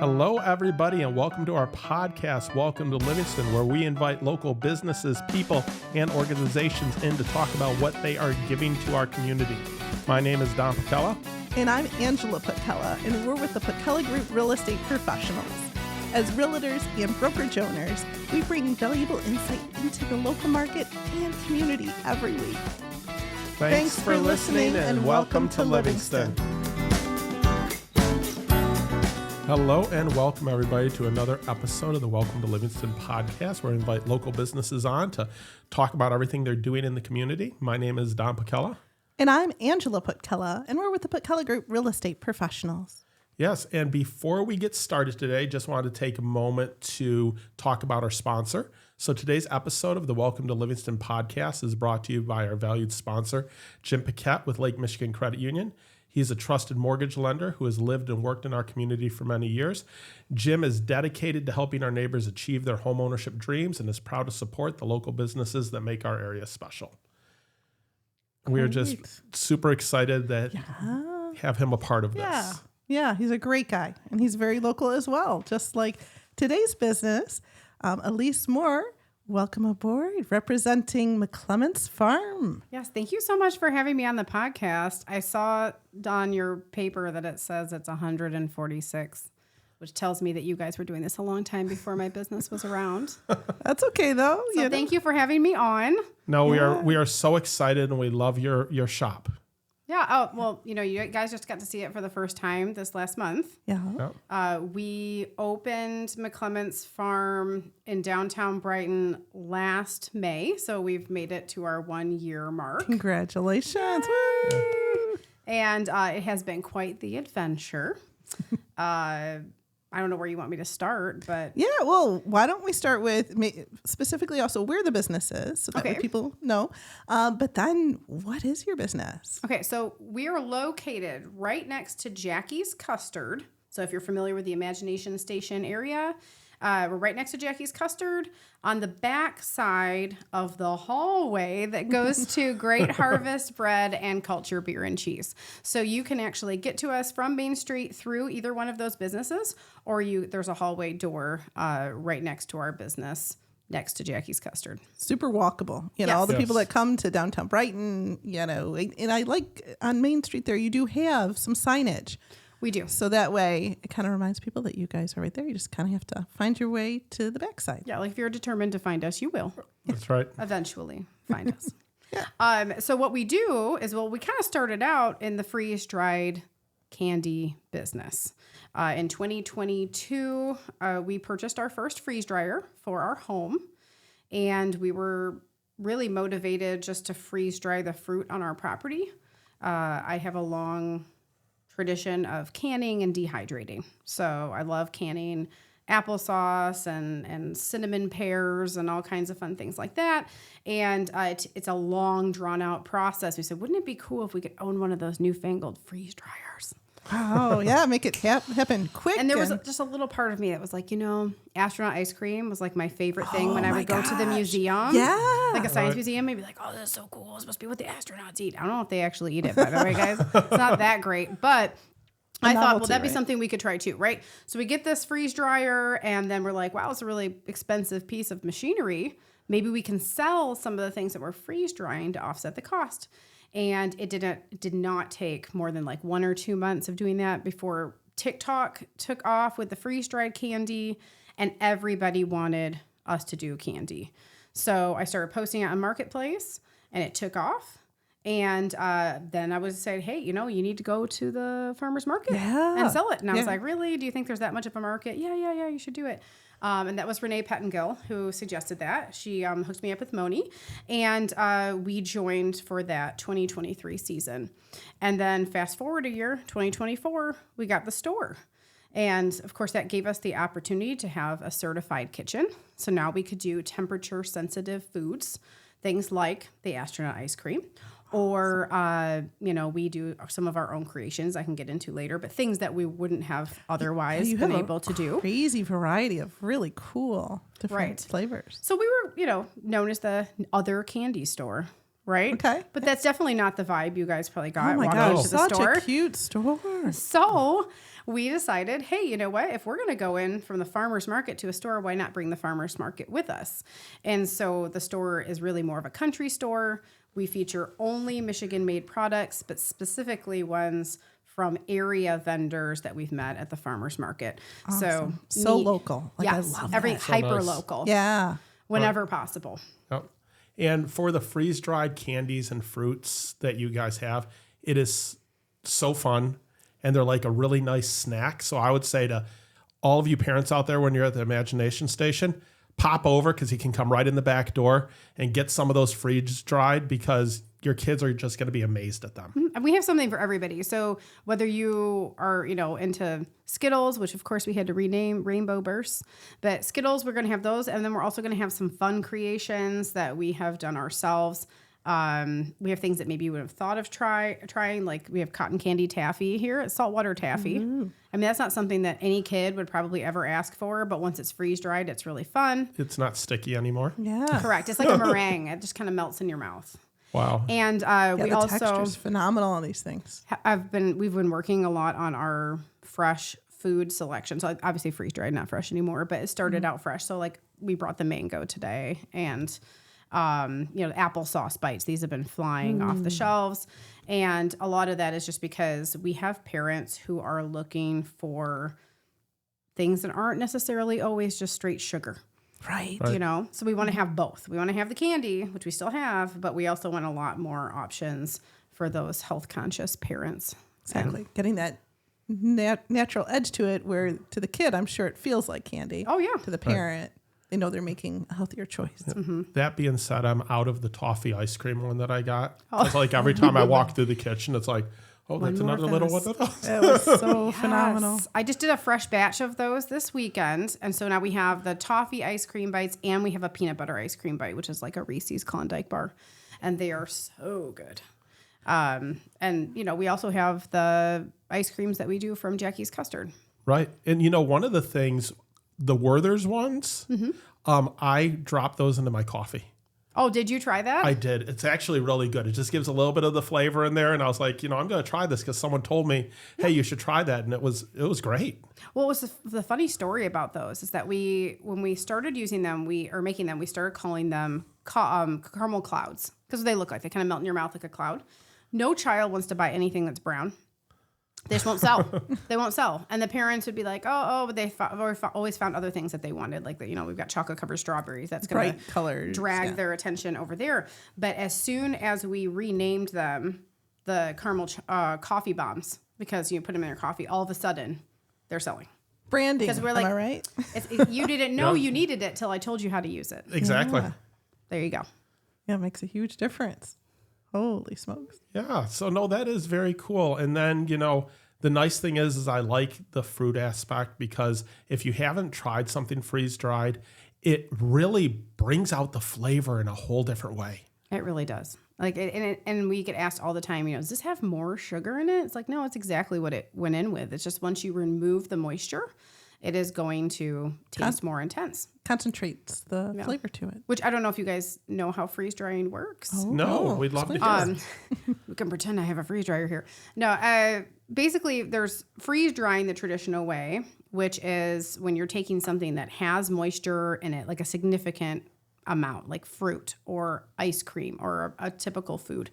Hello, everybody, and welcome to our podcast, Welcome to Livingston, where we invite local businesses, people, and organizations in to talk about what they are giving to our community. My name is Don Pacella. And I'm Angela Pacella, and we're with the Pacella Group Real Estate Professionals. As realtors and brokerage owners, we bring valuable insight into the local market and community every week. Thanks for listening, and welcome to Livingston. Hello and welcome everybody to another episode of the Welcome to Livingston podcast, where we invite local businesses on to talk about everything they're doing in the community. My name is Don Pacella. And I'm Angela Pacella, and we're with the Pacella Group Real Estate Professionals. Yes, and before we get started today, just wanted to take a moment to talk about our sponsor. So today's episode of the Welcome to Livingston podcast is brought to you by our valued sponsor, Jim Paquette with Lake Michigan Credit Union. He's a trusted mortgage lender who has lived and worked in our community for many years. Jim is dedicated to helping our neighbors achieve their homeownership dreams and is proud to support the local businesses that make our area special. We are just super excited that have him a part of this. Yeah, he's a great guy, and he's very local as well, just like today's business. Elyse Moore, welcome aboard, representing McClements Farm. Yes, thank you so much for having me on the podcast. I saw on your paper that it says it's 146, which tells me that you guys were doing this a long time before my business was around. That's okay, though. So thank you for having me on. No, we are so excited, and we love your shop. Yeah. Oh, well, you guys just got to see it for the first time this last month. Yeah. We opened McClements Farm in Downtown Brighton last May, so we've made it to our 1 year mark. Congratulations. Woo! And it has been quite the adventure. I don't know where you want me to start, but... Yeah, well, why don't we start with specifically also where the business is, so that way people know. But then, what is your business? Okay, so we are located right next to Jackie's Custard. So if you're familiar with the Imagination Station area, we're right next to Jackie's Custard on the back side of the hallway that goes to Great Harvest Bread and Culture Beer and Cheese. So you can actually get to us from Main Street through either one of those businesses, or there's a hallway door right next to our business, next to Jackie's Custard. Super walkable. All the people that come to Downtown Brighton, and I like on Main Street there, you do have some signage. We do. So that way, it kind of reminds people that you guys are right there. You just kind of have to find your way to the backside. Yeah, like if you're determined to find us, you will. That's right. Eventually find us. Yeah. So what we do is, we kind of started out in the freeze-dried candy business. In 2022, we purchased our first freeze dryer for our home, and we were really motivated just to freeze dry the fruit on our property. I have a long tradition of canning and dehydrating. So I love canning applesauce and cinnamon pears and all kinds of fun things like that. And it's a long, drawn-out process. We said, wouldn't it be cool if we could own one of those newfangled freeze dryers? Oh, yeah, make it happen quick. And there was just a little part of me that was like, astronaut ice cream was like my favorite thing when I would go to the museum. Yeah. Like a science museum, maybe like, oh, this is so cool. It's supposed to be what the astronauts eat. I don't know if they actually eat it, by the way, guys. It's not that great. But I thought, well, that'd be something we could try too, right? So we get this freeze dryer, and then we're like, wow, it's a really expensive piece of machinery. Maybe we can sell some of the things that we're freeze drying to offset the cost. And it did not take more than like 1 or 2 months of doing that before TikTok took off with the freeze-dried candy, and everybody wanted us to do candy. So I started posting it on Marketplace, and it took off. And then I was saying, hey, you need to go to the farmer's market and sell it. And I was like, really? Do you think there's that much of a market? Yeah, you should do it. And that was Renee Pettengill who suggested that. She hooked me up with Moni, and we joined for that 2023 season. And then fast forward a year, 2024, we got the store. And of course, that gave us the opportunity to have a certified kitchen. So now we could do temperature sensitive foods, things like the astronaut ice cream. Or, we do some of our own creations I can get into later, but things that we wouldn't have otherwise been able to do. Crazy variety of really cool different flavors. So we were, known as the other candy store, right? Okay. But that's definitely not the vibe you guys probably got. Oh my walking gosh, into the such store. a cute store. So we decided, hey, you know what? If we're going to go in from the farmer's market to a store, why not bring the farmer's market with us? And so the store is really more of a country store. We feature only Michigan-made products, but specifically ones from area vendors that we've met at the farmer's market. Awesome. So local. Like, yes, I love every that. hyper nice. local. Yeah. Whenever possible. Yep. And for the freeze-dried candies and fruits that you guys have, it is so fun. And they're like a really nice snack. So I would say to all of you parents out there, when you're at the Imagination Station, pop over, because you can come right in the back door and get some of those freeze-dried, because your kids are just going to be amazed at them. And we have something for everybody. So whether you are, into Skittles, which of course we had to rename Rainbow Bursts, but Skittles, we're going to have those. And then we're also going to have some fun creations that we have done ourselves. We have things that maybe you would have thought of trying, like we have cotton candy taffy here. It's saltwater taffy. Mm-hmm. I mean, that's not something that any kid would probably ever ask for, but once it's freeze-dried, it's really fun. It's not sticky anymore. Yeah. Correct. It's like a meringue. It just kind of melts in your mouth. Wow. And we the also texture's phenomenal on these things. we've been working a lot on our fresh food selection. So obviously freeze-dried, not fresh anymore, but it started out fresh. So like we brought the mango today, and applesauce bites. These have been flying off the shelves. And a lot of that is just because we have parents who are looking for things that aren't necessarily always just straight sugar. Right. So we want to have both. We want to have the candy, which we still have, but we also want a lot more options for those health conscious parents. Exactly. Getting that natural edge to it, where to the kid, I'm sure it feels like candy. Oh, yeah. To the parent, they know they're making a healthier choice. Yep. Mm-hmm. That being said, I'm out of the toffee ice cream one that I got. It's like every time I walk through the kitchen, it's like, oh, that's another little one of those. It was so phenomenal. I just did a fresh batch of those this weekend. And so now we have the toffee ice cream bites, and we have a peanut butter ice cream bite, which is like a Reese's Klondike bar. And they are so good. And we also have the ice creams that we do from Jackie's Custard. Right. And, one of the things, the Werther's ones, I drop those into my coffee. Oh, did you try that? I did. It's actually really good. It just gives a little bit of the flavor in there. And I was like, I'm going to try this because someone told me, hey, you should try that. And it was great. Well, it was the funny story about those is that when we started using them, we started calling them caramel clouds, because they look like they kind of melt in your mouth like a cloud. No child wants to buy anything that's brown. They just won't sell. They won't sell. And the parents would be like, but they always found other things that they wanted. Like, we've got chocolate covered strawberries. That's going to drag their attention over there. But as soon as we renamed them the caramel coffee bombs, because you put them in your coffee, all of a sudden they're selling. Branding. Because we're like, am I right? You didn't know you needed it till I told you how to use it. Exactly. Yeah. There you go. Yeah, it makes a huge difference. Holy smokes. Yeah. So, no, that is very cool. And then, the nice thing is I like the fruit aspect, because if you haven't tried something freeze-dried, it really brings out the flavor in a whole different way. It really does. And we get asked all the time, does this have more sugar in it? It's like, no, it's exactly what it went in with. It's just once you remove the moisture, it is going to taste more intense. Concentrates the flavor to it. Which I don't know if you guys know how freeze drying works. Oh, no, we'd love to hear it. We can pretend I have a freeze dryer here. No, basically there's freeze drying the traditional way, which is when you're taking something that has moisture in it, like a significant amount, like fruit or ice cream or a typical food.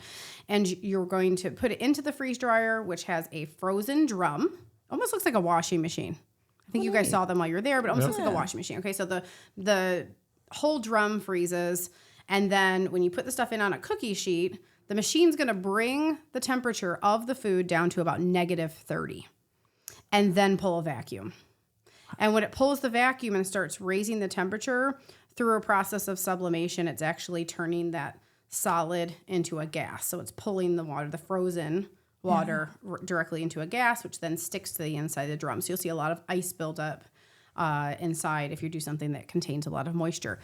And you're going to put it into the freeze dryer, which has a frozen drum. Almost looks like a washing machine. I think you guys saw them while you were there, but it almost looks like a washing machine. Okay, so the whole drum freezes, and then when you put the stuff in on a cookie sheet, the machine's going to bring the temperature of the food down to about -30, and then pull a vacuum. And when it pulls the vacuum and starts raising the temperature through a process of sublimation, it's actually turning that solid into a gas. So it's pulling the water, the frozen water directly into a gas, which then sticks to the inside of the drum. So you'll see a lot of ice build up inside if you do something that contains a lot of moisture.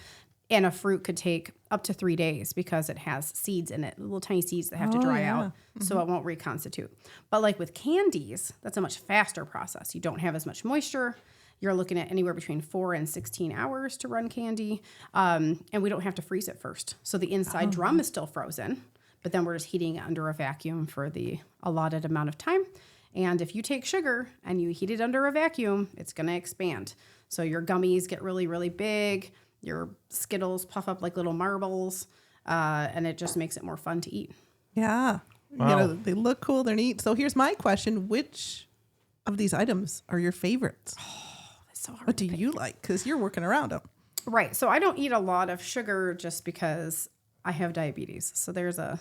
And a fruit could take up to 3 days because it has seeds in it, little tiny seeds that have to dry out, so it won't reconstitute. But like with candies, that's a much faster process. You don't have as much moisture. You're looking at anywhere between 4 and 16 hours to run candy, and we don't have to freeze it first. So the inside drum is still frozen, but then we're just heating it under a vacuum for the allotted amount of time, And if you take sugar and you heat it under a vacuum, it's going to expand. So your gummies get really, really big. Your Skittles puff up like little marbles. And it just makes it more fun to eat. Yeah. Wow. They look cool. They're neat. So here's my question. Which of these items are your favorites? It's so hard. What do you like? Because you're working around them. Right. So I don't eat a lot of sugar just because I have diabetes. So there's a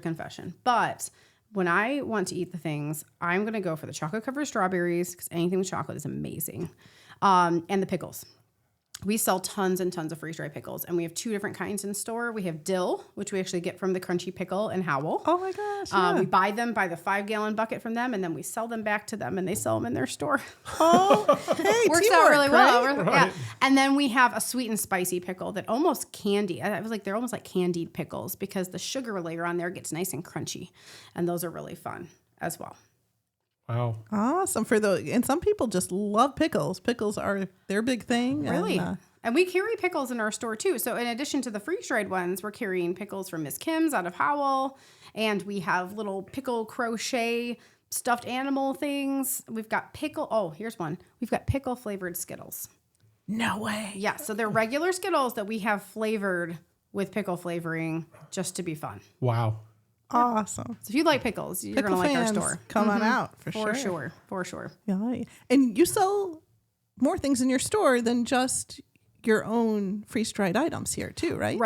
confession. But when I want to eat the things, I'm going to go for the chocolate covered strawberries because anything with chocolate is amazing. And the pickles. We sell tons and tons of freeze-dried pickles, and we have 2 different kinds in store. We have dill, which we actually get from the Crunchy Pickle in Howell. Oh my gosh! Yeah. We buy them by the 5-gallon bucket from them, and then we sell them back to them, and they sell them in their store. Oh, hey, Works teamwork, out really well. right? Yeah. And then we have a sweet and spicy pickle that almost candy. I was like, they're almost like candied pickles because the sugar layer on there gets nice and crunchy, and those are really fun as well. Wow. Awesome. And some people just love pickles. Pickles are their big thing. Really? And we carry pickles in our store too. So in addition to the freeze-dried ones, we're carrying pickles from Miss Kim's out of Howell. And we have little pickle crochet stuffed animal things. We've got here's one. We've got pickle flavored Skittles. No way. Yeah. So they're regular Skittles that we have flavored with pickle flavoring just to be fun. Wow. Awesome. So if you like pickles, you're going to like our store. Come on out For sure. Yeah. And you sell more things in your store than just your own freeze-dried items here too, right?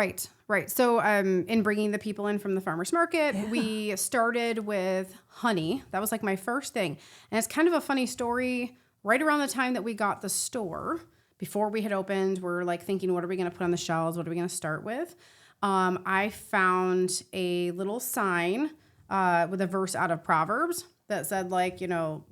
Right. So in bringing the people in from the farmer's market, we started with honey. That was like my first thing. And it's kind of a funny story. Right around the time that we got the store, before we had opened, we're like thinking, what are we going to put on the shelves? What are we going to start with? I found a little sign with a verse out of Proverbs that said like,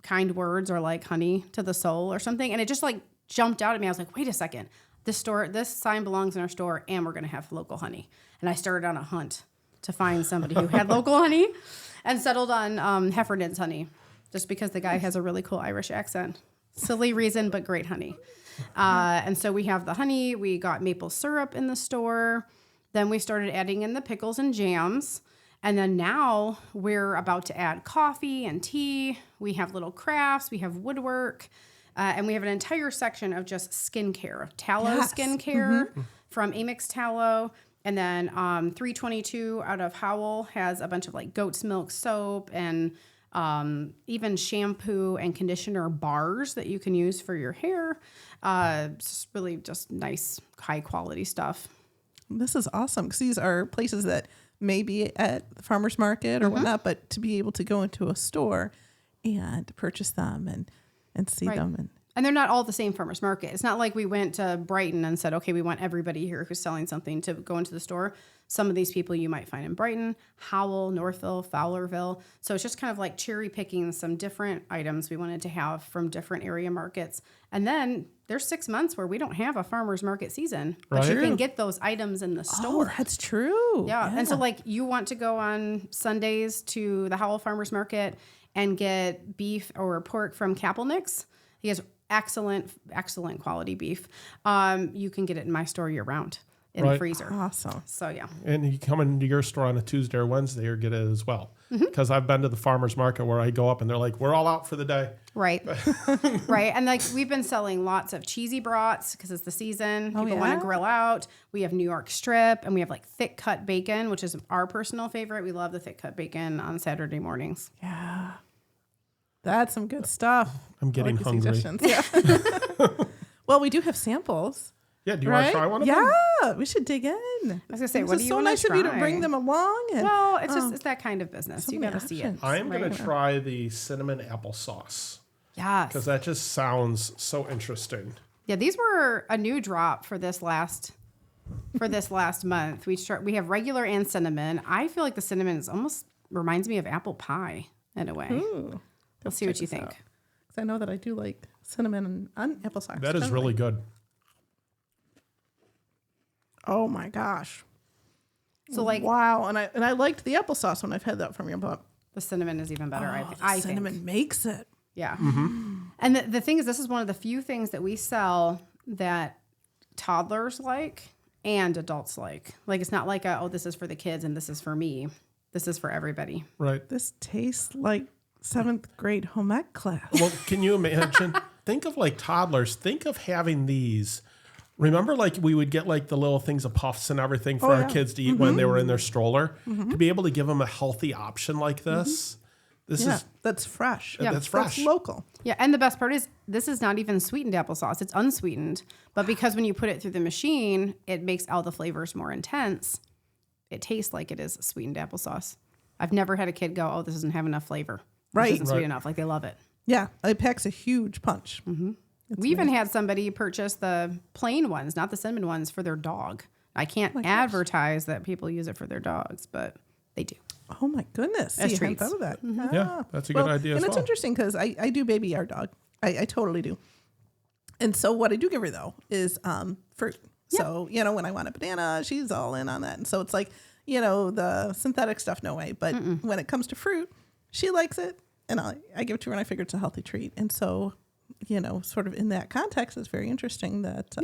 kind words are like honey to the soul or something. And it just like jumped out at me. I was like, wait a second. This sign belongs in our store and we're going to have local honey. And I started on a hunt to find somebody who had local honey and settled on Heffernan's honey just because the guy has a really cool Irish accent. Silly reason, but great honey. And so we have the honey. We got maple syrup in the store. Then we started adding in the pickles and jams. And then now we're about to add coffee and tea. We have little crafts. We have woodwork. And we have an entire section of just skincare, tallow skincare from Amix Tallow. And then 322 out of Howell has a bunch of like goat's milk soap and even shampoo and conditioner bars that you can use for your hair. It's really just nice, high quality stuff. This is awesome because these are places that may be at the farmer's market or whatnot, but to be able to go into a store and purchase them and see them. And they're not all the same farmer's market. It's not like we went to Brighton and said, okay, we want everybody here who's selling something to go into the store. Some of these people you might find in Brighton, Howell, Northville, Fowlerville. So it's just kind of like cherry picking some different items we wanted to have from different area markets. And then there's 6 months where we don't have a farmer's market season, but you can get those items in the store. Oh, that's true. Yeah. And so like you want to go on Sundays to the Howell Farmer's Market and get beef or pork from Kappelnick's. He has excellent quality beef. You can get it in my store year round in the freezer. Awesome. So yeah. And you come into your store on a Tuesday or Wednesday or get it as well. Because I've been to the farmer's market where I go up and they're like, we're all out for the day. Right. Right. And like we've been selling lots of cheesy brats because it's the season. People want to grill out. We have New York strip and we have like thick cut bacon, which is our personal favorite. We love the thick cut bacon on Saturday mornings. Yeah. That's some good stuff. I'm getting hungry. Yeah. Well, we do have samples. Yeah, do you want to try one of them? Yeah, we should dig in. I was gonna say, what do you want to try? It's so nice of you to bring them along. And, well, it's that kind of business. You got to see it. I'm going to try the cinnamon applesauce. Yes. Because that just sounds so interesting. Yeah, these were a new drop for this last month. We have regular and cinnamon. I feel like the cinnamon is almost reminds me of apple pie in a way. Ooh, Let's see what you think. Because I know that I do like cinnamon and applesauce. That is really good. Oh my gosh. So like wow, and I liked the applesauce when I've had that from you, but the cinnamon is even better. I think cinnamon makes it. Yeah. Mm-hmm. And the thing is, this is one of the few things that we sell that toddlers like and adults like. Like it's not like this is for the kids and this is for me. This is for everybody. Right. This tastes like 7th grade home ec class. Well, can you imagine? Think of like toddlers. Think of having these. Remember, like we would get like the little things of puffs and everything for our kids to eat when they were in their stroller. To be able to give them a healthy option like this. This is that's fresh. That's fresh. That's local. Yeah, and the best part is this is not even sweetened applesauce. It's unsweetened. But because when you put it through the machine, it makes all the flavors more intense. It tastes like it is sweetened applesauce. I've never had a kid go, oh, this doesn't have enough flavor. Right. This isn't sweet enough. Like they love it. Yeah, it packs a huge punch. We even had somebody purchase the plain ones, not the cinnamon ones, for their dog. I can't advertise that people use it for their dogs, but they do. Oh my goodness. As See, I hadn't treats. thought of that. Yeah, that's a good idea as And it's well. interesting because I do baby our dog. I totally do. And so what I do give her though is fruit. So, when I want a banana, she's all in on that. And so it's like, the synthetic stuff, no way. But when it comes to fruit, she likes it. And I give it to her and I figure it's a healthy treat. And so, sort of in that context, it's very interesting that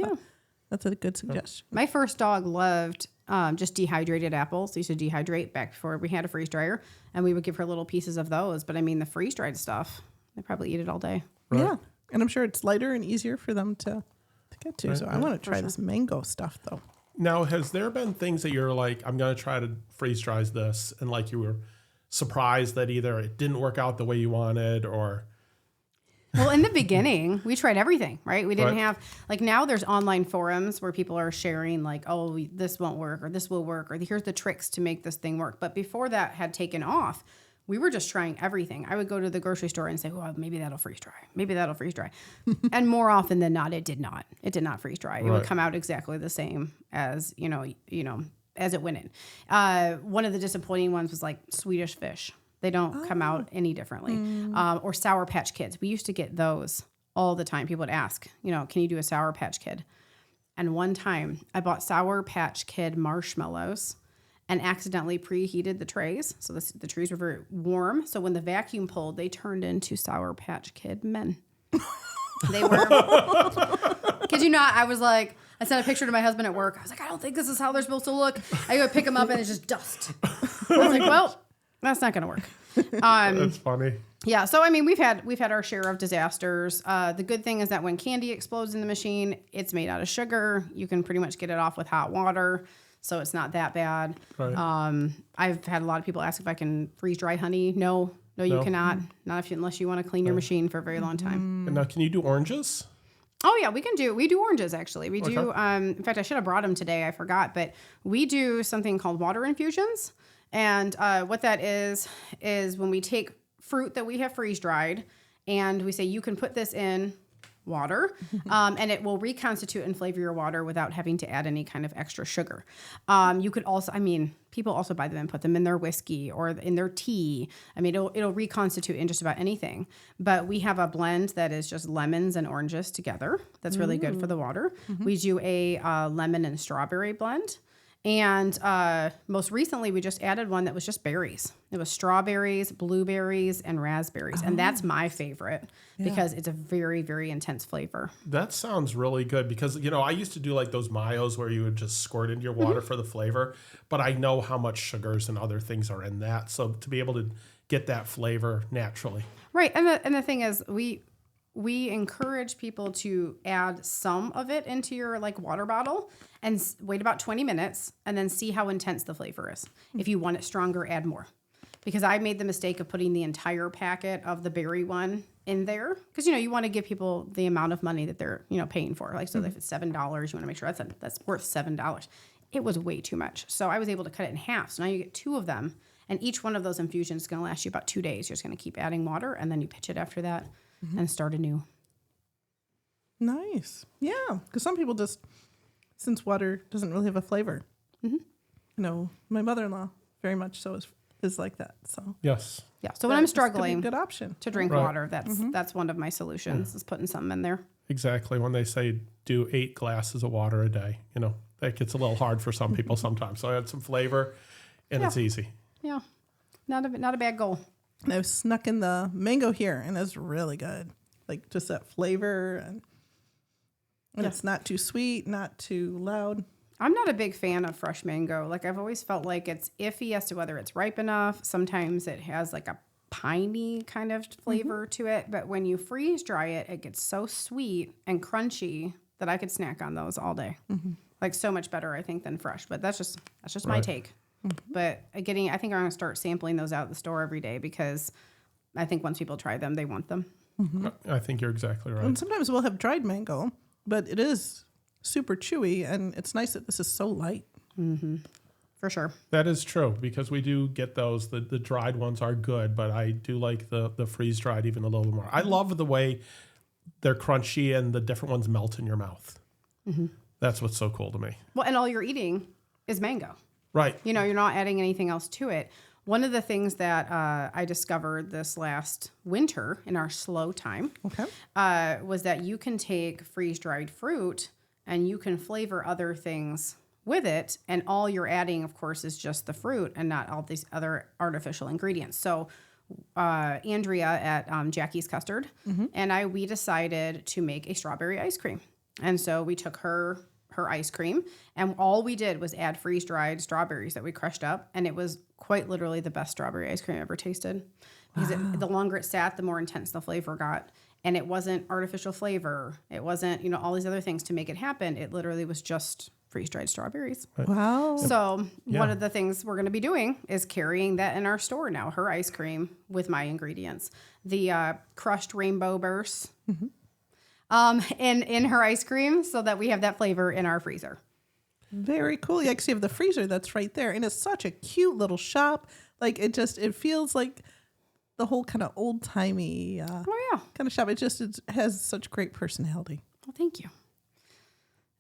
that's a good suggestion. My first dog loved just dehydrated apples. They used to dehydrate back before we had a freeze dryer, and we would give her little pieces of those. But I mean, the freeze dried stuff, they probably eat it all day. Right. Yeah. And I'm sure it's lighter and easier for them to get to. So I want to try this mango stuff though. Now, has there been things that you're like, I'm going to try to freeze dry this, and like you were surprised that either it didn't work out the way you wanted or... Well, in the beginning, we tried everything, right? We didn't have, like now there's online forums where people are sharing like, oh, this won't work or this will work or here's the tricks to make this thing work. But before that had taken off, we were just trying everything. I would go to the grocery store and say, well, maybe that'll freeze dry. Maybe that'll freeze dry. And more often than not, it did not. It did not freeze dry. It would come out exactly the same as, as it went in. One of the disappointing ones was like Swedish fish. They don't come out any differently. Or Sour Patch Kids. We used to get those all the time. People would ask, can you do a Sour Patch Kid? And one time I bought Sour Patch Kid marshmallows and accidentally preheated the trays. So the trays were very warm. So when the vacuum pulled, they turned into Sour Patch Kid men. They were. Kid you not, I was like, I sent a picture to my husband at work. I was like, I don't think this is how they're supposed to look. I go pick them up and it's just dust. I was like, well, that's not going to work. That's funny. Yeah. So, I mean, we've had our share of disasters. The good thing is that when candy explodes in the machine, it's made out of sugar. You can pretty much get it off with hot water. So it's not that bad. Right. I've had a lot of people ask if I can freeze dry honey. No, you cannot. Not unless you want to clean your machine for a very long time. And now, can you do oranges? Oh yeah, we do oranges actually. We do. In fact, I should have brought them today. I forgot, but we do something called water infusions. And what that is when we take fruit that we have freeze dried and we say, you can put this in water and it will reconstitute and flavor your water without having to add any kind of extra sugar. You could also, people also buy them and put them in their whiskey or in their tea. It'll reconstitute in just about anything. But we have a blend that is just lemons and oranges together. That's really good for the water. We do a lemon and strawberry blend. And most recently, we just added one that was just berries. It was strawberries, blueberries, and raspberries. And that's my favorite because it's a very, very intense flavor. That sounds really good because, I used to do like those Mayos where you would just squirt into your water for the flavor. But I know how much sugars and other things are in that. So to be able to get that flavor naturally. Right. And the thing is, we encourage people to add some of it into your water bottle and wait about 20 minutes and then see how intense the flavor is. If you want it stronger, add more. Because I made the mistake of putting the entire packet of the berry one in there. Because, you want to give people the amount of money that they're, paying for. So if it's $7, you want to make sure that's worth $7. It was way too much. So I was able to cut it in half. So now you get 2 of them. And each one of those infusions is going to last you about 2 days. You're just going to keep adding water and then you pitch it after that. And start anew. Nice. Yeah. Because some people since water doesn't really have a flavor. My mother-in-law very much so is like that. So yes. Yeah. So when I'm struggling good option to drink water, that's one of my solutions is putting something in there. Exactly. When they say do 8 glasses of water a day, that gets a little hard for some people sometimes. So add some flavor and it's easy. Yeah. Not a bad goal. And I've snuck in the mango here, and it's really good. Like just that flavor, and it's not too sweet, not too loud. I'm not a big fan of fresh mango. I've always felt like it's iffy as to whether it's ripe enough. Sometimes it has a piney kind of flavor to it. But when you freeze dry it, it gets so sweet and crunchy that I could snack on those all day. Like so much better, I think, than fresh. But that's just my take. But I think I'm going to start sampling those out at the store every day because I think once people try them, they want them. I think you're exactly right. And sometimes we'll have dried mango, but it is super chewy, and it's nice that this is so light. For sure. That is true because we do get those. The dried ones are good, but I do like the freeze dried even a little bit more. I love the way they're crunchy and the different ones melt in your mouth. That's what's so cool to me. Well, and all you're eating is mango. Right. You know, you're not adding anything else to it. One of the things that I discovered this last winter in our slow time was that you can take freeze-dried fruit and you can flavor other things with it. And all you're adding, of course, is just the fruit and not all these other artificial ingredients. So Andrea at Jackie's Custard and we decided to make a strawberry ice cream. And so we took her ice cream, and all we did was add freeze-dried strawberries that we crushed up, and it was quite literally the best strawberry ice cream I ever tasted. Because the longer it sat, the more intense the flavor got, and it wasn't artificial flavor. It wasn't, all these other things to make it happen. It literally was just freeze-dried strawberries. Right. Wow. So one of the things we're going to be doing is carrying that in our store now, her ice cream with my ingredients. The crushed rainbow bursts. In her ice cream so that we have that flavor in our freezer. Very cool. You actually have the freezer that's right there. And it's such a cute little shop. Like it feels like the whole kind of old timey kind of shop. It has such great personality. Well, thank you.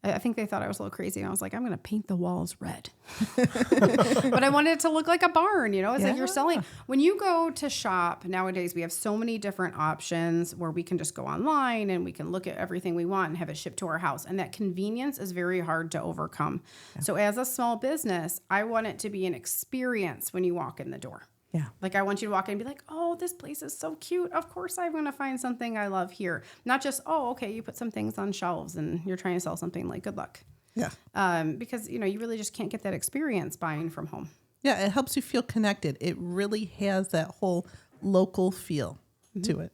I think they thought I was a little crazy. And I was like, I'm going to paint the walls red. But I wanted it to look like a barn, It's like you're selling. When you go to shop nowadays, we have so many different options where we can just go online and we can look at everything we want and have it shipped to our house. And that convenience is very hard to overcome. Yeah. So as a small business, I want it to be an experience when you walk in the door. Yeah. Like I want you to walk in and be like, oh, this place is so cute. Of course I'm going to find something I love here. Not just, oh, okay, you put some things on shelves and you're trying to sell something, like good luck. Yeah. Because, you really just can't get that experience buying from home. Yeah, it helps you feel connected. It really has that whole local feel to it,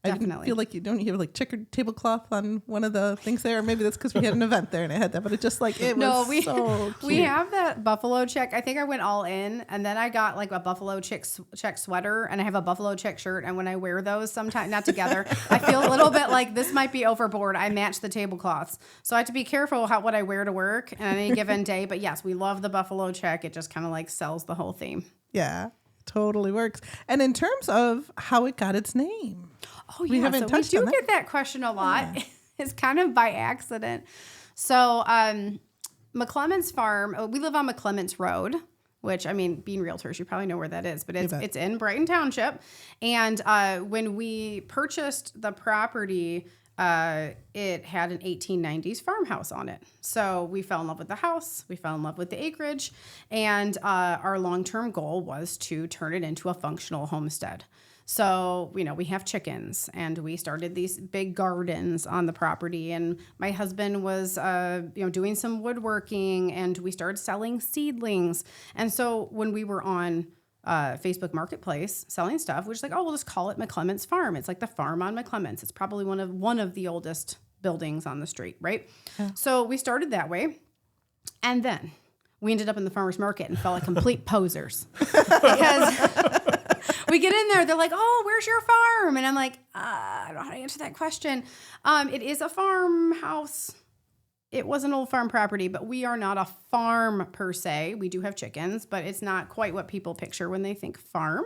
I Definitely. didn't feel like you have like checkered tablecloth on one of the things there. Maybe that's because we had an event there and it had that, but it just like, it was so cute. We have that buffalo check. I think I went all in and then I got like a buffalo check sweater and I have a buffalo check shirt. And when I wear those sometimes, not together, I feel a little bit like this might be overboard. I match the tablecloths. So I have to be careful what I wear to work on any given day. But yes, we love the buffalo check. It just kind of like sells the whole theme. Yeah, totally works. And in terms of how it got its name. Oh, yeah. We do get that question a lot. Yeah. It's kind of by accident. So McClements Farm, we live on McClements Road, which, being realtors, you probably know where that is. But it's in Brighton Township. And when we purchased the property, it had an 1890s farmhouse on it. So we fell in love with the house. We fell in love with the acreage. And our long-term goal was to turn it into a functional homestead. So, we have chickens and we started these big gardens on the property, and my husband was, doing some woodworking, and we started selling seedlings. And so when we were on Facebook Marketplace selling stuff, we're just like, oh, we'll just call it McClements Farm. It's like the farm on McClements. It's probably one of the oldest buildings on the street, right? Yeah. So we started that way. And then we ended up in the farmer's market and felt like complete posers because we get in there, they're like, oh, where's your farm? And I'm like, I don't know how to answer that question. It is a farmhouse. It was an old farm property, but we are not a farm per se. We do have chickens, but it's not quite what people picture when they think farm.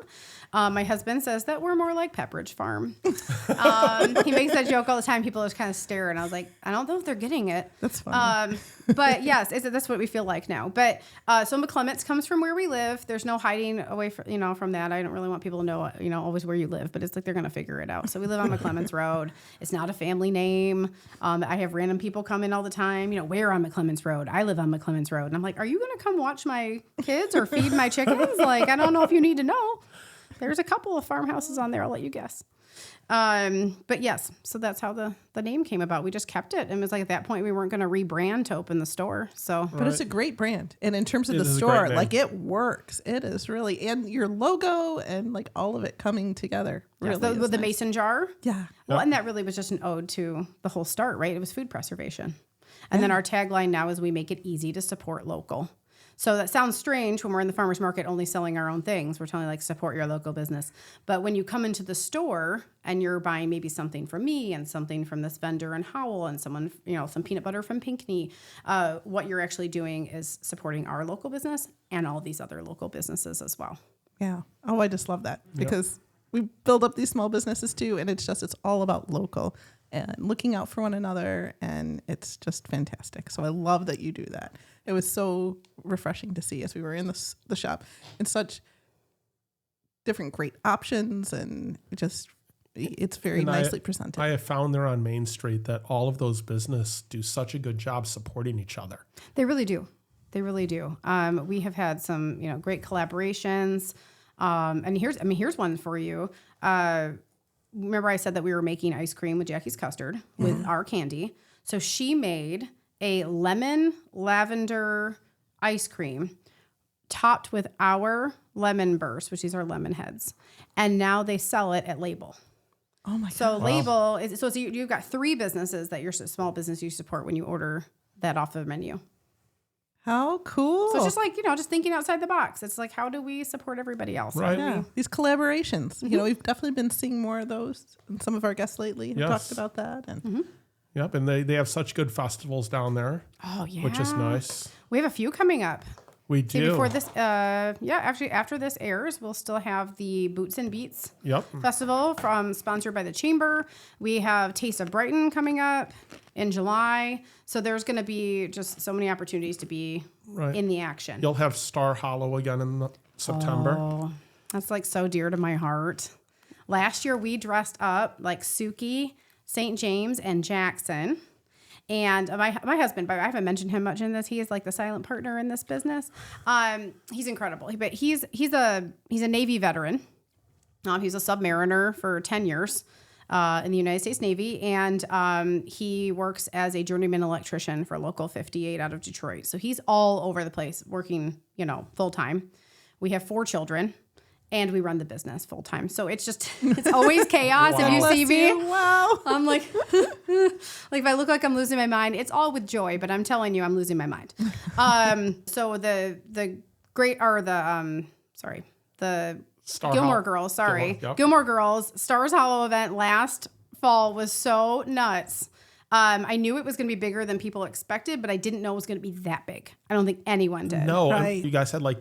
My husband says that we're more like Pepperidge Farm. He makes that joke all the time. People just kind of stare, and I was like, I don't know if they're getting it. That's funny. But yes, that's what we feel like now. But so McClements comes from where we live. There's no hiding away from that. I don't really want people to know, always where you live, but it's like they're going to figure it out. So we live on McClements Road. It's not a family name. I have random people come in all the time. Where on McClements Road? I live on McClements Road. And I'm like, are you going to come watch my kids or feed my chickens? Like, I don't know if you need to know. There's a couple of farmhouses on there. I'll let you guess. But yes, so that's how the name came about. We just kept it. And it was like at that point we weren't going to rebrand to open the store. So, but it's a great brand. And in terms of the store, like it works. It is really, and your logo and like all of it coming together. Really with the mason jar. Yeah. Well, and that really was just an ode to the whole start, right? It was food preservation. And then our tagline now is we make it easy to support local. So that sounds strange when we're in the farmer's market only selling our own things. We're telling like support your local business. But when you come into the store and you're buying maybe something from me and something from this vendor in Howell and someone, some peanut butter from Pinckney, what you're actually doing is supporting our local business and all these other local businesses as well. Yeah. Oh, I just love that because we build up these small businesses too. And it's all about local and looking out for one another. And it's just fantastic. So I love that you do that. It was so refreshing to see as we were in the shop and such different great options and it's very nicely presented. I have found there on Main Street that all of those businesses do such a good job supporting each other. They really do. They really do. We have had some, great collaborations. And here's one for you. Remember I said that we were making ice cream with Jackie's custard with our candy. So she made a lemon lavender ice cream topped with our lemon burst, which these are lemon heads. And now they sell it at Label. Oh my God. So Label is, so you've got 3 businesses that your small business you support when you order that off the menu. How cool. So it's just like, just thinking outside the box. It's like, how do we support everybody else? Right. Yeah. These collaborations, we've definitely been seeing more of those. And some of our guests lately have talked about that. And Yep, and they have such good festivals down there. Oh, yeah. Which is nice. We have a few coming up. We do. See, before this, actually, after this airs, we'll still have the Boots and Beats Festival sponsored by the Chamber. We have Taste of Brighton coming up in July. So there's going to be just so many opportunities to be in the action. You'll have Star Hollow again in September. Oh, that's like so dear to my heart. Last year, we dressed up like Suki, St. James, and Jackson. And my husband, but I haven't mentioned him much in this. He is like the silent partner in this business. He's incredible. But he's a Navy veteran. He's a submariner for 10 years in the United States Navy, and he works as a journeyman electrician for Local 58 out of Detroit. So he's all over the place, working full time. We have 4 children. And we run the business full time. So it's always chaos. Wow. If you see me, wow. I'm like, like if I look like I'm losing my mind, it's all with joy, but I'm telling you, I'm losing my mind. So the Gilmore Girls, Gilmore Girls Stars Hollow event last fall was so nuts. I knew it was going to be bigger than people expected, but I didn't know it was going to be that big. I don't think anyone did. No, right. You guys had like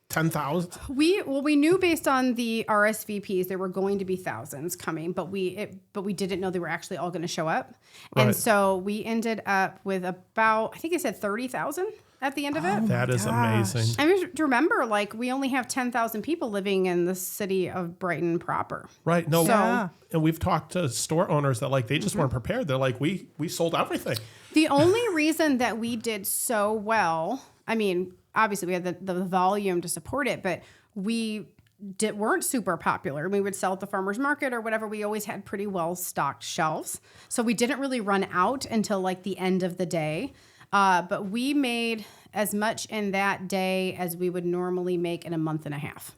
10,000? We knew based on the RSVPs there were going to be thousands coming, but we didn't know they were actually all going to show up. Right. And so we ended up with about, I think it said 30,000 at the end of it. That is amazing. I mean, to remember, like, we only have 10,000 people living in the city of Brighton proper. Right. No. And we've talked to store owners that like they just weren't prepared. They're like, we sold everything. The only reason that we did so well, I mean, obviously we had the volume to support it, but we weren't super popular. We would sell at the farmer's market or whatever. We always had pretty well stocked shelves. So we didn't really run out until like the end of the day. But we made as much in that day as we would normally make in a month and a half.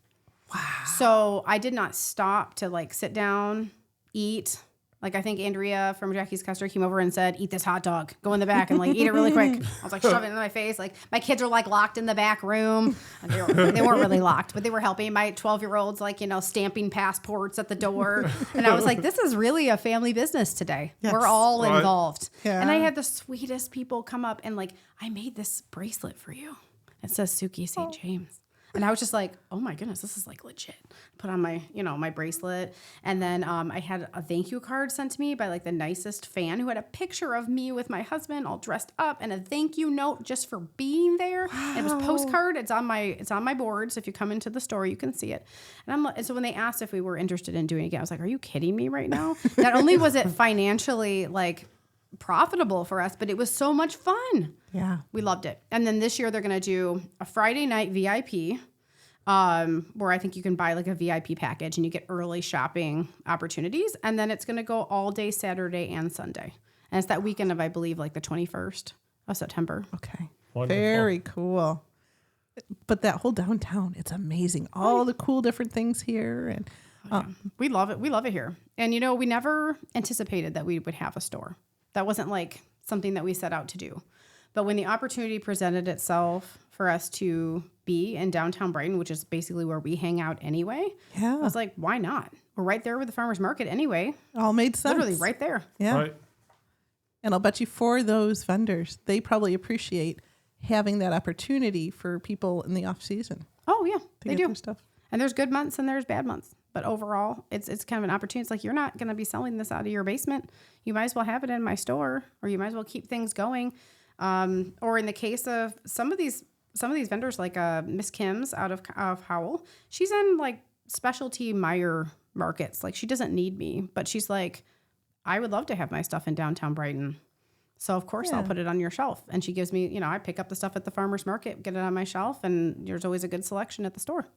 Wow. So I did not stop to like sit down, eat. Like I think Andrea from Jackie's Custard came over and said, "Eat this hot dog. Go in the back and like eat it really quick." I was like shoving it in my face. Like my kids are like locked in the back room. They weren't really locked, but they were helping. My 12-year-old's like, stamping passports at the door. And I was like, this is really a family business today. Yes. We're all involved. Yeah. And I had the sweetest people come up and like, I made this bracelet for you. It says Suki St. James. And I was just like, oh my goodness, this is like legit. Put on my, my bracelet. And then I had a thank you card sent to me by like the nicest fan who had a picture of me with my husband all dressed up and a thank you note just for being there. Wow. And it was postcard. It's on my board. So if you come into the store, you can see it. And so when they asked if we were interested in doing it again, I was like, are you kidding me right now? Not only was it financially like profitable for us, but it was so much fun. Yeah. We loved it. And then this year they're going to do a Friday night VIP where I think you can buy like a VIP package and you get early shopping opportunities. And then it's going to go all day Saturday and Sunday. And it's that weekend of, I believe, like the 21st of September. Okay. Wonderful. Very cool. But that whole downtown, it's amazing. All the cool different things here. And we love it. We love it here. And, you know, we never anticipated that we would have a store. That wasn't like something that we set out to do. But when the opportunity presented itself for us to be in downtown Brighton, which is basically where we hang out anyway, I was like, why not? We're right there with the farmer's market anyway. All made sense. Literally right there. Yeah. Right. And I'll bet you for those vendors, they probably appreciate having that opportunity for people in the off season. Oh, yeah, To they get do. their stuff. And there's good months and there's bad months. But overall, it's kind of an opportunity. It's like, you're not going to be selling this out of your basement. You might as well have it in my store, or you might as well keep things going. Or in the case of some of these vendors, like Miss Kim's out of Howell, she's in like specialty Meyer markets. Like, she doesn't need me, but she's like, I would love to have my stuff in downtown Brighton. So of course I'll put it on your shelf. And she gives me, you know, I pick up the stuff at the farmer's market, get it on my shelf, and there's always a good selection at the store.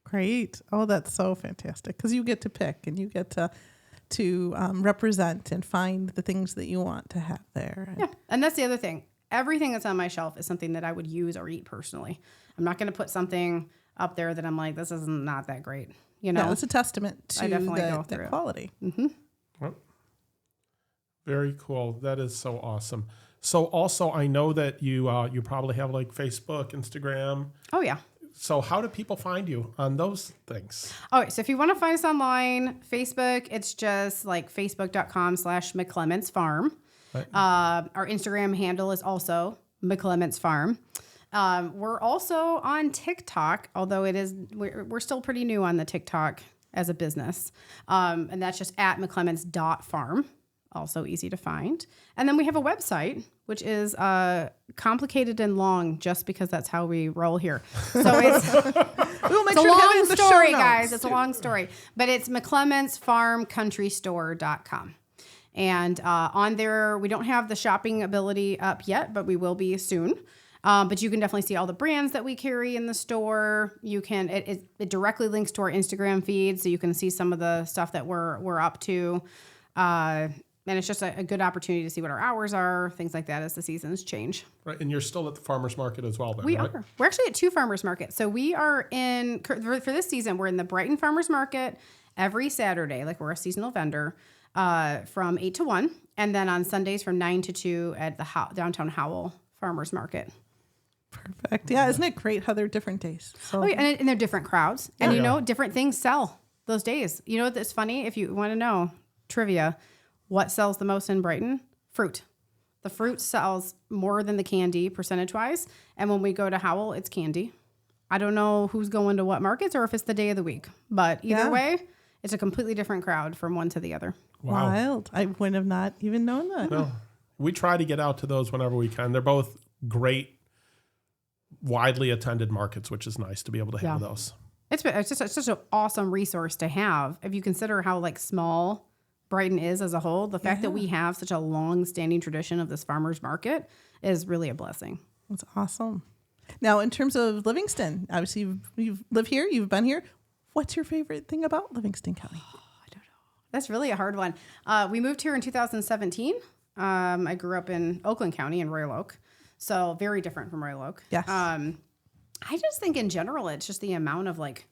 Great. Oh, that's so fantastic. Because you get to pick and you get to represent and find the things that you want to have there. Yeah. And that's the other thing. Everything that's on my shelf is something that I would use or eat personally. I'm not going to put something up there that I'm like, this is not that great. You know, it's a testament to I definitely go the through quality. Mm-hmm. Well, very cool. That is so awesome. So also, I know that you probably have like Facebook, Instagram. Oh, yeah. So how do people find you on those things? All right. So if you want to find us online, Facebook, it's just like facebook.com/McClements Farm. Right. Our Instagram handle is also McClements Farm. We're also on TikTok, although we're still pretty new on the TikTok as a business. And that's just at McClements.farm. Also easy to find. And then we have a website, which is complicated and long, just because that's how we roll here. So it's We'll make a sure to have it long in the story, show notes. guys. It's a long story. But it's McClementsFarmCountryStore.com. And on there, we don't have the shopping ability up yet, but we will be soon. But you can definitely see all the brands that we carry in the store. You can it directly links to our Instagram feed, so you can see some of the stuff that we're up to. And it's just a good opportunity to see what our hours are, things like that as the seasons change. Right, and you're still at the farmer's market as well then, We right? are. We're actually at 2 farmers markets. So we are for this season, we're in the Brighton Farmers Market every Saturday, like we're a seasonal vendor, from 8 to 1. And then on Sundays from 9 to 2 at the Downtown Howell Farmers Market. Perfect. Yeah, isn't it great how they're different days? So Oh, yeah, and they're different crowds. And you know, different things sell those days. You know what's funny? If you want to know, trivia, what sells the most in Brighton? Fruit. The fruit sells more than the candy percentage-wise. And when we go to Howell, it's candy. I don't know who's going to what markets or if it's the day of the week. But either way, it's a completely different crowd from one to the other. Wow. Wild. I would have not even known that. No, we try to get out to those whenever we can. They're both great, widely attended markets, which is nice to be able to have those. It's just such an awesome resource to have. If you consider how like small Brighton is as a whole, the fact that we have such a long-standing tradition of this farmer's market is really a blessing. That's awesome. Now, in terms of Livingston, obviously you've lived here, you've been here. What's your favorite thing about Livingston County? I don't know. That's really a hard one. We moved here in 2017. I grew up in Oakland County in Royal Oak, so very different from Royal Oak. Yes. I just think in general, it's just the amount of like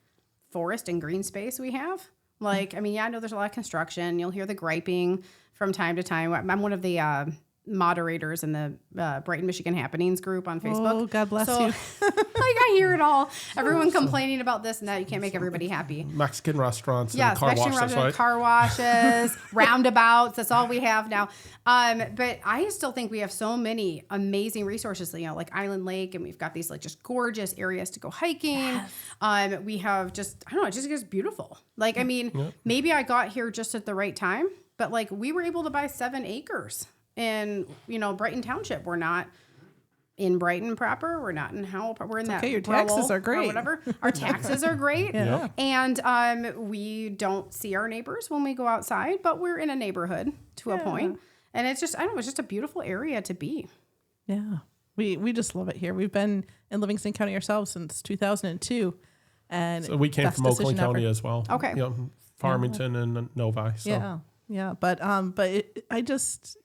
forest and green space we have. Like, I mean, I know there's a lot of construction. You'll hear the griping from time to time. I'm one of the moderators in the Brighton, Michigan Happenings group on Facebook. Oh, God bless you. Like, I hear it all. Everyone complaining about this and that. You can't make everybody happy. Mexican restaurants and Yes, car Mexican washes, restaurants, right? car washes, roundabouts. That's all we have now. But I still think we have so many amazing resources, you know, like Island Lake, and we've got these like just gorgeous areas to go hiking. Yes. We have just, I don't know, it just gets beautiful. Like, I mean, maybe I got here just at the right time, but like we were able to buy 7 acres in, you know, Brighton Township. We're not in Brighton proper. We're not in Howell. We're in that. Okay, your taxes are great. Or whatever. Our taxes are great. Yeah. And we don't see our neighbors when we go outside, but we're in a neighborhood to a point. And it's just, I don't know, it's just a beautiful area to be. Yeah. We just love it here. We've been in Livingston County ourselves since 2002. And so we came from Oakland County as well. Okay. You know, Farmington and Novi. So. Yeah. But I just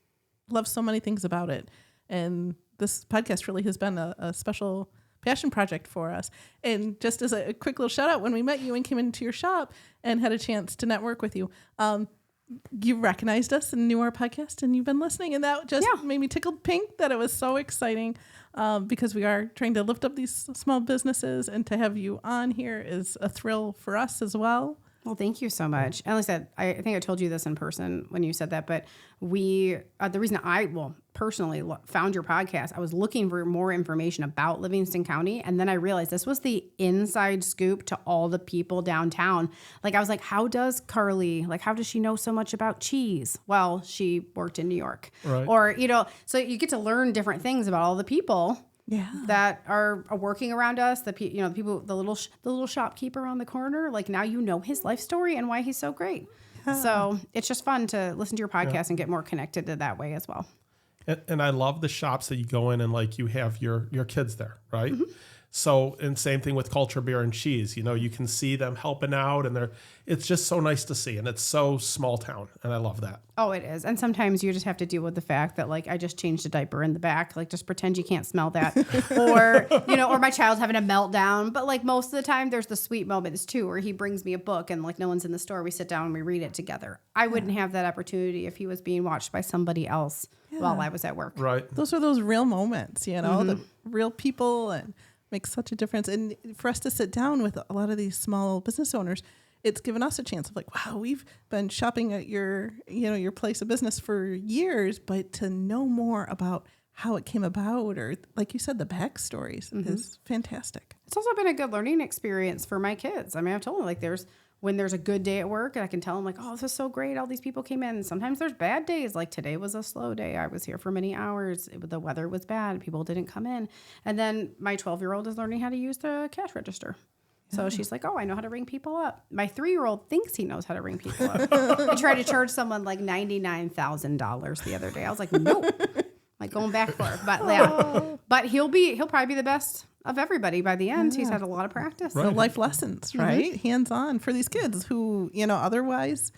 love so many things about it. And this podcast really has been a special passion project for us. And just as a quick little shout out, when we met you and came into your shop and had a chance to network with you, you recognized us and knew our podcast, and you've been listening. And that just made me tickled pink that it was so exciting, because we are trying to lift up these small businesses, and to have you on here is a thrill for us as well. Well, thank you so much. And like I said, I think I told you this in person when you said that, but the reason I personally found your podcast, I was looking for more information about Livingston County. And then I realized this was the inside scoop to all the people downtown. Like, I was like, how does Carly, how does she know so much about cheese? Well, she worked in New York. Right. Or, so you get to learn different things about all the people that are working around us, the people, the little shopkeeper on the corner. Like, now you know his life story and why he's so great. So it's just fun to listen to your podcast and get more connected to that way as well. And I love the shops that you go in and you have your kids there, right? Mm-hmm. So, and same thing with Culture Beer and Cheese. You can see them helping out, and it's just so nice to see. And it's so small town, and I love that. Oh, it is. And sometimes you just have to deal with the fact that I just changed a diaper in the back. Just pretend you can't smell that. Or, or my child's having a meltdown. But most of the time there's the sweet moments too, where he brings me a book and no one's in the store. We sit down and we read it together. I wouldn't have that opportunity if he was being watched by somebody else while I was at work. Right. Those are those real moments, the real people, and makes such a difference. And for us to sit down with a lot of these small business owners, it's given us a chance of wow, we've been shopping at your place of business for years, but to know more about how it came about, or like you said, the backstories is fantastic. It's also been a good learning experience for my kids. I mean, I've told them when there's a good day at work, and I can tell them oh, this is so great. All these people came in. And sometimes there's bad days. Today was a slow day. I was here for many hours. The weather was bad. People didn't come in. And then my 12-year-old is learning how to use the cash register. So she's like, oh, I know how to ring people up. My 3-year-old thinks he knows how to ring people up. I tried to charge someone $99,000 the other day. I was like, nope. Going back for it. But but he'll probably be the best of everybody by the end. He's had a lot of practice. Right. So life lessons, right? Mm-hmm. Hands-on for these kids who, otherwise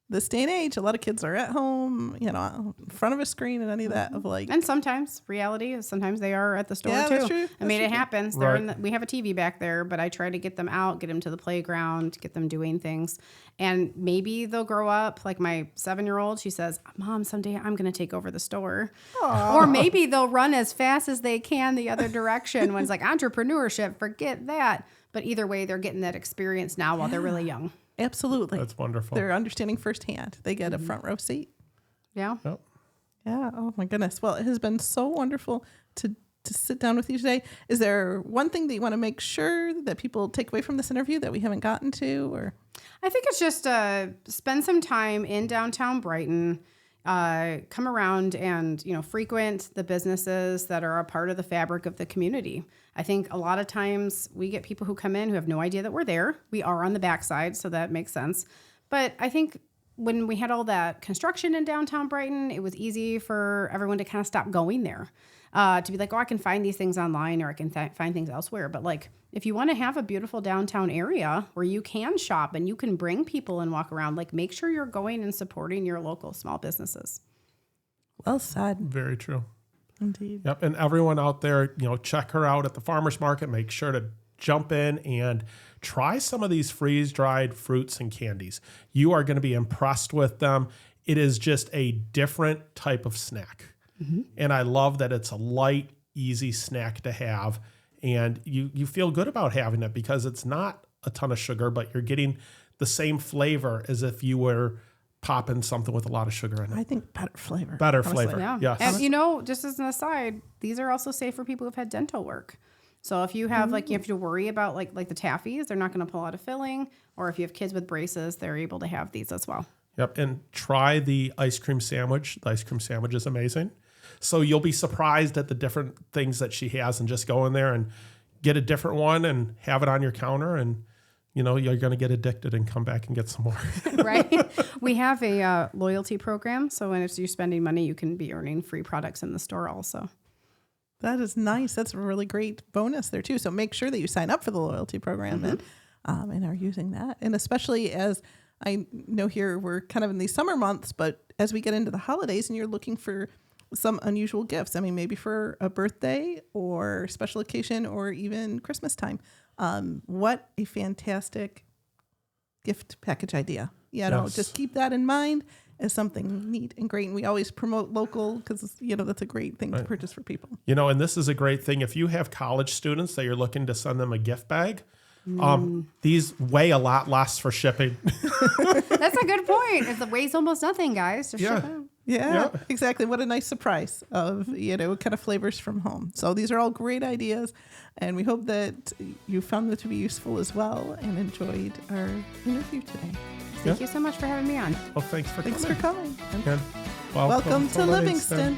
this day and age, a lot of kids are at home, in front of a screen and any of that of And sometimes reality is sometimes they are at the store too. That's true. I mean, it happens. Right. We have a TV back there, but I try to get them out, get them to the playground, get them doing things. And maybe they'll grow up. My 7-year-old, she says, Mom, someday I'm going to take over the store. Aww. Or maybe they'll run as fast as they can the other direction when it's entrepreneurship, forget that. But either way, they're getting that experience now while they're really young. Absolutely. That's wonderful. They're understanding firsthand. They get a front row seat. Yeah. Yep. Yeah. Oh my goodness. Well, it has been so wonderful to sit down with you today. Is there one thing that you want to make sure that people take away from this interview that we haven't gotten to? Or I think it's just spend some time in downtown Brighton. Come around and, frequent the businesses that are a part of the fabric of the community. I think a lot of times we get people who come in who have no idea that we're there. We are on the backside, so that makes sense. But I think when we had all that construction in downtown Brighton, it was easy for everyone to kind of stop going there. To be I can find these things online, or I can find things elsewhere. But if you want to have a beautiful downtown area where you can shop and you can bring people and walk around, make sure you're going and supporting your local small businesses. Well said. Very true. Indeed. Yep. And everyone out there, check her out at the farmer's market. Make sure to jump in and try some of these freeze-dried fruits and candies. You are going to be impressed with them. It is just a different type of snack. Mm-hmm. And I love that it's a light, easy snack to have. And you feel good about having it because it's not a ton of sugar, but you're getting the same flavor as if you were popping something with a lot of sugar in it. I think better flavor. Better honestly. flavor, yeah. Yes. And, just as an aside, these are also safe for people who've had dental work. So if you have, you have to worry about, the taffies, they're not going to pull out a filling. Or if you have kids with braces, they're able to have these as well. Yep. And try the ice cream sandwich. The ice cream sandwich is amazing. So you'll be surprised at the different things that she has, and just go in there and get a different one and have it on your counter, and you're going to get addicted and come back and get some more. Right. We have a loyalty program. So when you're spending money, you can be earning free products in the store also. That is nice. That's a really great bonus there too. So make sure that you sign up for the loyalty program and are using that. And especially as I know here, we're kind of in these summer months, but as we get into the holidays and you're looking for some unusual gifts, I mean, maybe for a birthday or special occasion or even Christmas time, what a fantastic gift package idea. Just keep that in mind as something neat and great. And we always promote local because, that's a great thing to purchase for people. And this is a great thing. If you have college students that you're looking to send them a gift bag, these weigh a lot less for shipping. That's a good point. It weighs almost nothing, guys, to ship out. Yeah, exactly. What a nice surprise of, kind of flavors from home. So these are all great ideas, and we hope that you found them to be useful as well and enjoyed our interview today. Thank you so much for having me on. Well, thanks for coming. And welcome to Livingston.